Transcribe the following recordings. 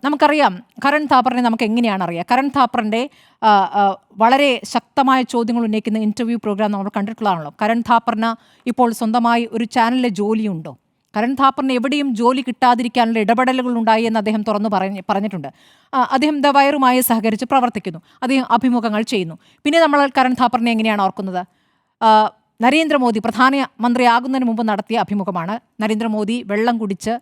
നമുക്കറിയാം കരൺ താപ്പറിനെ നമുക്ക് എങ്ങനെയാണ് അറിയാം. കരൺ താപ്പറിൻ്റെ വളരെ ശക്തമായ ചോദ്യങ്ങൾ ഉന്നയിക്കുന്ന ഇൻ്റർവ്യൂ പ്രോഗ്രാം നമ്മൾ കണ്ടിട്ടുള്ളതാണല്ലോ. കരൺ താപ്പറിന് ഇപ്പോൾ സ്വന്തമായി ഒരു ചാനലിലെ ജോലിയുണ്ടോ? കരൺ താപ്പറിന് എവിടെയും ജോലി കിട്ടാതിരിക്കാനുള്ള ഇടപെടലുകൾ ഉണ്ടായി എന്ന് അദ്ദേഹം തുറന്നു പറഞ്ഞിട്ടുണ്ട്. അദ്ദേഹം ദ വയറുമായി സഹകരിച്ച് പ്രവർത്തിക്കുന്നു, അദ്ദേഹം അഭിമുഖങ്ങൾ ചെയ്യുന്നു. പിന്നെ നമ്മൾ കരൺ താപ്പറിനെ എങ്ങനെയാണ് ഓർക്കുന്നത്? നരേന്ദ്രമോദി പ്രധാനമന്ത്രിയാകുന്നതിന് മുമ്പ് നടത്തിയ അഭിമുഖമാണ്. നരേന്ദ്രമോദി വെള്ളം കുടിച്ച്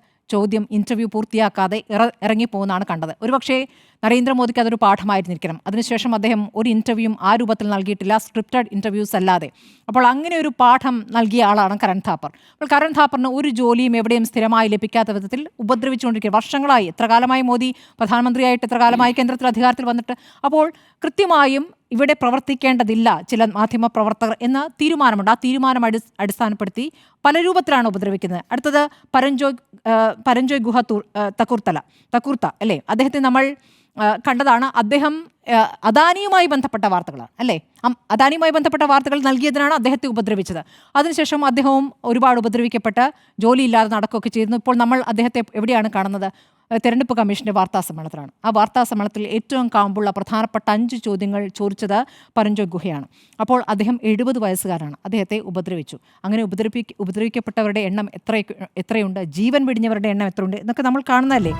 ഇൻ്റർവ്യൂ പൂർത്തിയാക്കാതെ ഇറങ്ങിപ്പോകുന്നതാണ് കണ്ടത്. ഒരുപക്ഷേ നരേന്ദ്രമോദിക്ക് അതൊരു പാഠമായിരുന്നിരിക്കണം. അതിനുശേഷം അദ്ദേഹം ഒരു ഇൻ്റർവ്യൂവും ആ രൂപത്തിൽ നൽകിയിട്ടില്ല, സ്ക്രിപ്റ്റഡ് ഇൻ്റർവ്യൂസ് അല്ലാതെ. അപ്പോൾ അങ്ങനെ ഒരു പാഠം നൽകിയ ആളാണ് കരൺ താപ്പർ. അപ്പോൾ കരൺ താപ്പറിന് ഒരു ജോലിയും എവിടെയും സ്ഥിരമായി ലഭിക്കാത്ത വിധത്തിൽ ഉപദ്രവിച്ചുകൊണ്ടിരിക്കുക വർഷങ്ങളായി. എത്ര കാലമായി മോദി പ്രധാനമന്ത്രിയായിട്ട്, എത്ര കാലമായി കേന്ദ്രത്തിൽ അധികാരത്തിൽ വന്നിട്ട്? അപ്പോൾ കൃത്യമായും ഇവിടെ പ്രവർത്തിക്കേണ്ടതില്ല ചില മാധ്യമ പ്രവർത്തകർ എന്ന തീരുമാനമുണ്ട്. ആ തീരുമാനം അടിസ്ഥാനപ്പെടുത്തി പല രൂപത്തിലാണ് ഉപദ്രവിക്കുന്നത്. അടുത്തത് പരഞ്ജോയ് ഗുഹ തക്കൂർത്ത അല്ലേ? അദ്ദേഹത്തെ നമ്മൾ കണ്ടതാണ്. അദ്ദേഹം അദാനിയുമായി ബന്ധപ്പെട്ട വാർത്തകളാണ് അല്ലേ, അദാനിയുമായി ബന്ധപ്പെട്ട വാർത്തകൾ നൽകിയതിനാണ് അദ്ദേഹത്തെ ഉപദ്രവിച്ചത്. അതിനുശേഷം അദ്ദേഹവും ഒരുപാട് ഉപദ്രവിക്കപ്പെട്ട് ജോലിയില്ലാതെ നടക്കുകയൊക്കെ ചെയ്യുന്നു. ഇപ്പോൾ നമ്മൾ അദ്ദേഹത്തെ എവിടെയാണ് കാണുന്നത്? തെരഞ്ഞെടുപ്പ് കമ്മീഷന്റെ വാർത്താ സമ്മേളനത്തിലാണ്. ആ വാർത്താ സമ്മേളനത്തിൽ ഏറ്റവും കാമ്പുള്ള പ്രധാനപ്പെട്ട 5 ചോദ്യങ്ങൾ ചോദിച്ചത് പരഞ്ജോയ് ഗുഹയാണ്. അപ്പോൾ അദ്ദേഹം 70 വയസ്സുകാരാണ്, അദ്ദേഹത്തെ ഉപദ്രവിച്ചു. അങ്ങനെ ഉപദ്രവിക്കപ്പെട്ടവരുടെ എണ്ണം എത്രയുണ്ട്, ജീവൻ വെടിഞ്ഞവരുടെ എണ്ണം എത്രയുണ്ട് എന്നൊക്കെ നമ്മൾ കാണുന്നതല്ലേ.